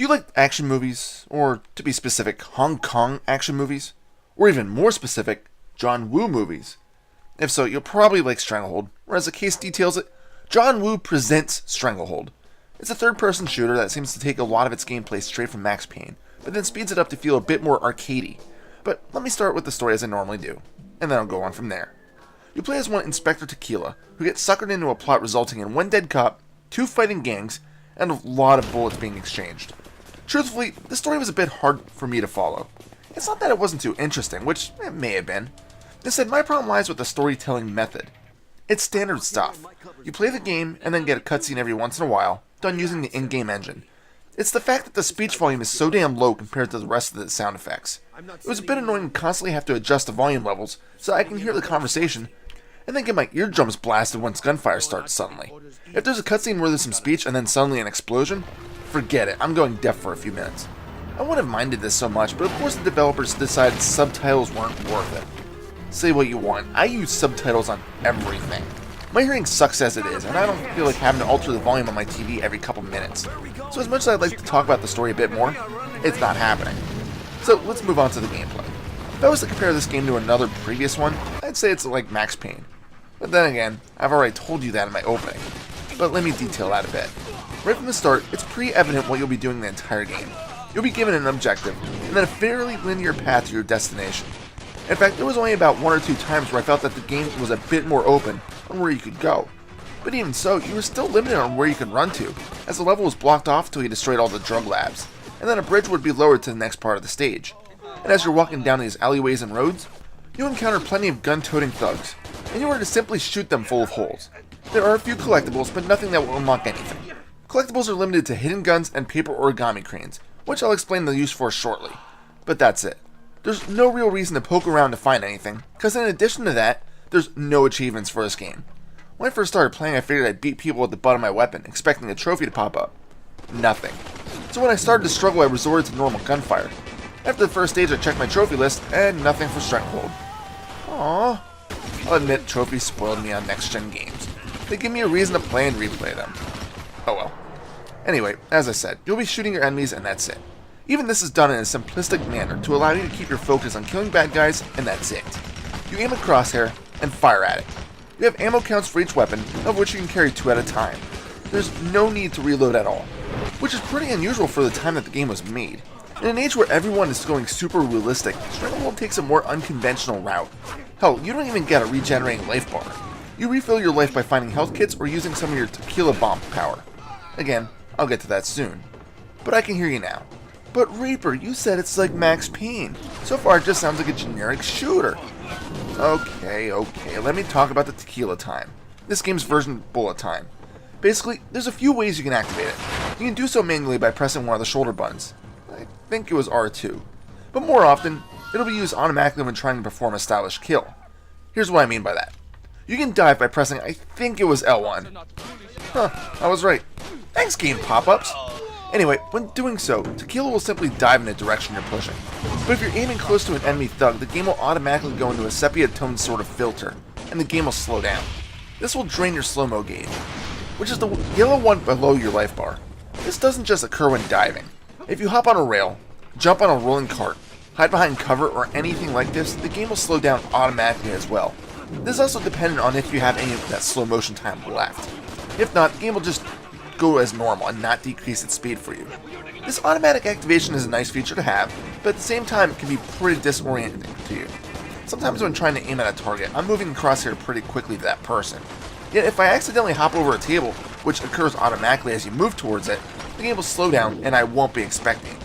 Do you like action movies, or to be specific, Hong Kong action movies? Or even more specific, John Woo movies? If so, you'll probably like Stranglehold, or as the case details it, John Woo presents Stranglehold. It's a third-person shooter that seems to take a lot of its gameplay straight from Max Payne, but then speeds it up to feel a bit more arcadey. But let me start with the story as I normally do, and then I'll go on from there. You play as one Inspector Tequila, who gets suckered into a plot resulting in one dead cop, 2 fighting gangs, and a lot of bullets being exchanged. Truthfully, the story was a bit hard for me to follow. It's not that it wasn't too interesting, which it may have been. Instead, my problem lies with the storytelling method. It's standard stuff. You play the game, and then get a cutscene every once in a while, done using the in-game engine. It's the fact that the speech volume is so damn low compared to the rest of the sound effects. It was a bit annoying to constantly have to adjust the volume levels so I can hear the conversation, and then get my eardrums blasted once gunfire starts suddenly. If there's a cutscene where there's some speech and then suddenly an explosion, forget it, I'm going deaf for a few minutes. I wouldn't have minded this so much, but of course the developers decided subtitles weren't worth it. Say what you want, I use subtitles on everything. My hearing sucks as it is, and I don't feel like having to alter the volume on my TV every couple minutes. So as much as I'd like to talk about the story a bit more, it's not happening. So let's move on to the gameplay. If I was to compare this game to another previous one, I'd say it's like Max Payne. But then again, I've already told you that in my opening. But let me detail that a bit. Right from the start, it's pretty evident what you'll be doing the entire game. You'll be given an objective, and then a fairly linear path to your destination. In fact, there was only about 1 or 2 times where I felt that the game was a bit more open on where you could go. But even so, you were still limited on where you could run to, as the level was blocked off until you destroyed all the drug labs, and then a bridge would be lowered to the next part of the stage. And as you're walking down these alleyways and roads, you encounter plenty of gun-toting thugs, and you are to simply shoot them full of holes. There are a few collectibles, but nothing that will unlock anything. Collectibles are limited to hidden guns and paper origami cranes, which I'll explain the use for shortly. But that's it. There's no real reason to poke around to find anything, because in addition to that, there's no achievements for this game. When I first started playing, I figured I'd beat people with the butt of my weapon, expecting a trophy to pop up. Nothing. So when I started to struggle, I resorted to normal gunfire. After the first stage, I checked my trophy list, and nothing for Stranglehold. Aww. I'll admit, trophies spoiled me on next-gen games. They give me a reason to play and replay them. Oh well. Anyway, as I said, you'll be shooting your enemies, and that's it. Even this is done in a simplistic manner to allow you to keep your focus on killing bad guys, and that's it. You aim a crosshair, and fire at it. You have ammo counts for each weapon, of which you can carry 2 at a time. There's no need to reload at all, which is pretty unusual for the time that the game was made. In an age where everyone is going super realistic, Stranglehold takes a more unconventional route. Hell, you don't even get a regenerating life bar. You refill your life by finding health kits or using some of your tequila bomb power. Again, I'll get to that soon. But I can hear you now. But Reaper, you said it's like Max Payne. So far it just sounds like a generic shooter. Okay, let me talk about the Tequila Time. This game's version of bullet time. Basically, there's a few ways you can activate it. You can do so manually by pressing one of the shoulder buttons. I think it was R2. But more often, it'll be used automatically when trying to perform a stylish kill. Here's what I mean by that. You can dive by pressing, I think it was L1. Huh, I was right. Thanks, game pop-ups. Anyway, when doing so, Tequila will simply dive in the direction you're pushing. But if you're aiming close to an enemy thug, the game will automatically go into a sepia-toned sort of filter, and the game will slow down. This will drain your slow-mo gauge, which is the yellow one below your life bar. This doesn't just occur when diving. If you hop on a rail, jump on a rolling cart, hide behind cover, or anything like this, the game will slow down automatically as well. This is also dependent on if you have any of that slow motion time left. If not, the game will just go as normal and not decrease its speed for you. This automatic activation is a nice feature to have, but at the same time it can be pretty disorienting to you. Sometimes when trying to aim at a target, I'm moving the crosshair pretty quickly to that person. Yet if I accidentally hop over a table, which occurs automatically as you move towards it, the game will slow down and I won't be expecting it.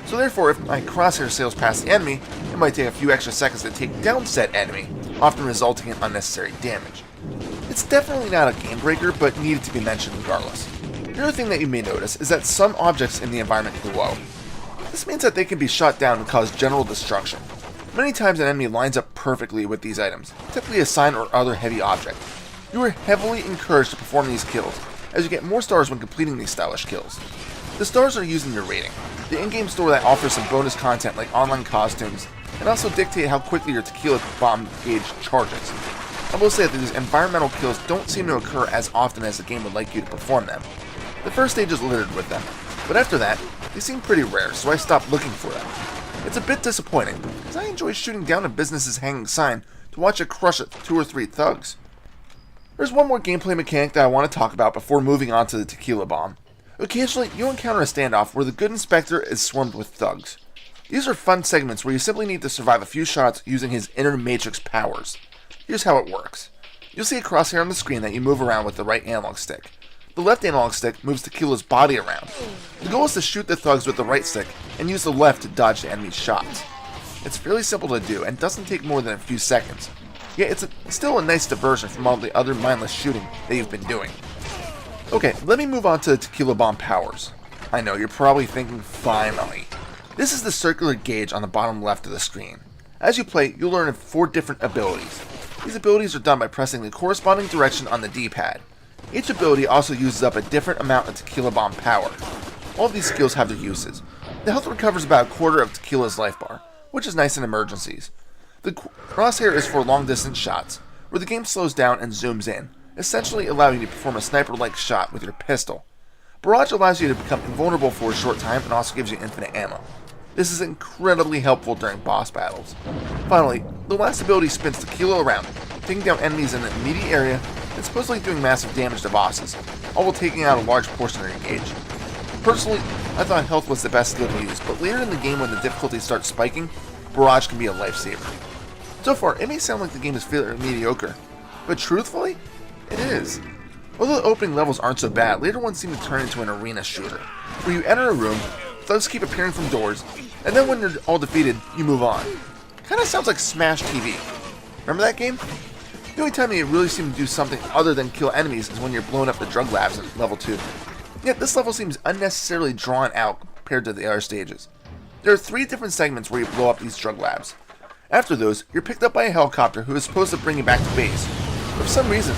So therefore, if my crosshair sails past the enemy, it might take a few extra seconds to take down said enemy, often resulting in unnecessary damage. It's definitely not a game breaker, but needed to be mentioned regardless. The other thing that you may notice is that some objects in the environment glow. This means that they can be shot down and cause general destruction. Many times an enemy lines up perfectly with these items, typically a sign or other heavy object. You are heavily encouraged to perform these kills, as you get more stars when completing these stylish kills. The stars are used in your rating, the in-game store that offers some bonus content like online costumes, and also dictate how quickly your tequila bomb gauge charges. I will say that these environmental kills don't seem to occur as often as the game would like you to perform them. The first stage is littered with them. but after that, they seem pretty rare, so I stopped looking for them. It's a bit disappointing, because I enjoy shooting down a business's hanging sign to watch it crush 2 or 3 thugs. There's one more gameplay mechanic that I want to talk about before moving on to the Tequila Bomb. Occasionally, you'll encounter a standoff where the good inspector is swarmed with thugs. These are fun segments where you simply need to survive a few shots using his inner matrix powers. Here's how it works. You'll see a crosshair on the screen that you move around with the right analog stick. The left analog stick moves Tequila's body around. The goal is to shoot the thugs with the right stick and use the left to dodge the enemy's shots. It's fairly simple to do and doesn't take more than a few seconds. Yet it's still a nice diversion from all the other mindless shooting that you've been doing. Okay, let me move on to the Tequila Bomb powers. I know, you're probably thinking, finally. This is the circular gauge on the bottom left of the screen. As you play, you'll learn 4 different abilities. These abilities are done by pressing the corresponding direction on the D-pad. Each ability also uses up a different amount of Tequila Bomb power. All of these skills have their uses. The health recovers about a quarter of Tequila's life bar, which is nice in emergencies. The crosshair is for long distance shots, where the game slows down and zooms in, essentially allowing you to perform a sniper-like shot with your pistol. Barrage allows you to become invulnerable for a short time and also gives you infinite ammo. This is incredibly helpful during boss battles. Finally, the last ability spins Tequila around, taking down enemies in an immediate area and supposedly doing massive damage to bosses, all while taking out a large portion of your gauge. Personally, I thought health was the best skill to use, but later in the game when the difficulty starts spiking, Barrage can be a lifesaver. So far, it may sound like the game is fairly mediocre, but truthfully, it is. Although the opening levels aren't so bad, later ones seem to turn into an arena shooter, where you enter a room, thugs keep appearing from doors, and then when they're all defeated, you move on. Kinda sounds like Smash TV. Remember that game? The only time you really seem to do something other than kill enemies is when you're blowing up the drug labs in level 2. Yet this level seems unnecessarily drawn out compared to the other stages. There are 3 different segments where you blow up these drug labs. After those, you're picked up by a helicopter who is supposed to bring you back to base. But for some reason,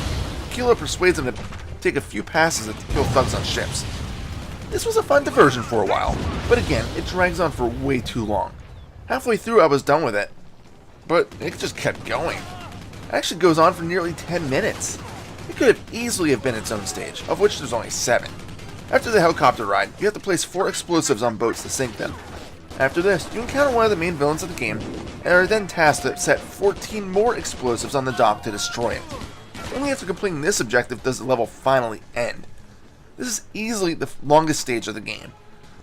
Tequila persuades him to take a few passes to kill thugs on ships. This was a fun diversion for a while, but again, it drags on for way too long. Halfway through I was done with it, but it just kept going. It actually goes on for nearly 10 minutes. It could have easily have been its own stage, of which there's only 7. After the helicopter ride, you have to place 4 explosives on boats to sink them. After this, you encounter one of the main villains of the game, and are then tasked to set 14 more explosives on the dock to destroy it. Only after completing this objective does the level finally end. This is easily the longest stage of the game.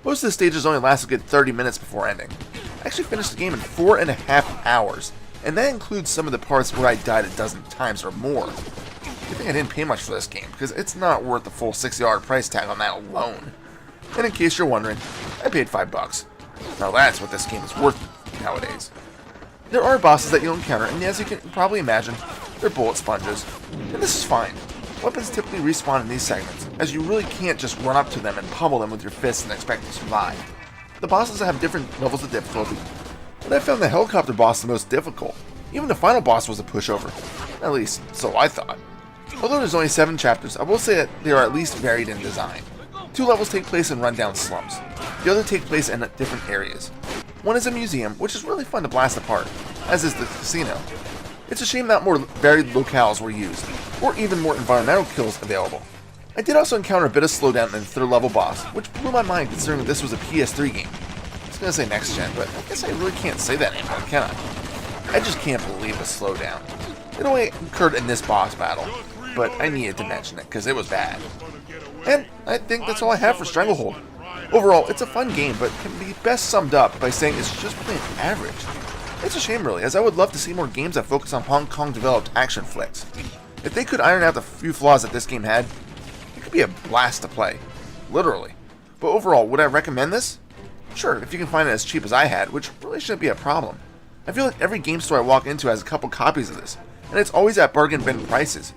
Most of the stages only last a good 30 minutes before ending. I actually finished the game in 4.5 hours, and that includes some of the parts where I died a dozen times or more. I think I didn't pay much for this game, because it's not worth the full $60 price tag on that alone. And in case you're wondering, I paid $5. Now that's what this game is worth nowadays. There are bosses that you'll encounter, and as you can probably imagine, they're bullet sponges. And this is fine. Weapons typically respawn in these segments, as you really can't just run up to them and pummel them with your fists and expect to survive. The bosses have different levels of difficulty, but I found the helicopter boss the most difficult. Even the final boss was a pushover. At least, so I thought. Although there's only 7 chapters, I will say that they are at least varied in design. 2 levels take place in rundown slums. The other take place in different areas. One is a museum, which is really fun to blast apart, as is the casino. It's a shame that more varied locales were used, or even more environmental kills available. I did also encounter a bit of slowdown in the 3rd level boss, which blew my mind considering this was a PS3 game. I was going to say next gen, but I guess I really can't say that anymore, can I? I just can't believe the slowdown. It only occurred in this boss battle, but I needed to mention it because it was bad. And I think that's all I have for Stranglehold. Overall, it's a fun game, but can be best summed up by saying it's just plain average. It's a shame really, as I would love to see more games that focus on Hong Kong developed action flicks. If they could iron out the few flaws that this game had, it could be a blast to play. Literally. But overall, would I recommend this? Sure, if you can find it as cheap as I had, which really shouldn't be a problem. I feel like every game store I walk into has a couple copies of this, and it's always at bargain bin prices.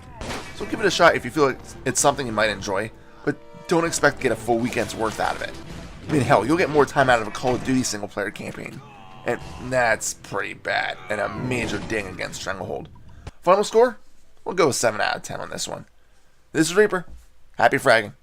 So give it a shot if you feel like it's something you might enjoy, but don't expect to get a full weekend's worth out of it. I mean, hell, you'll get more time out of a Call of Duty single-player campaign. And that's pretty bad, and a major ding against Stranglehold. Final score? We'll go with 7 out of 10 on this one. This is Reaper. Happy fragging.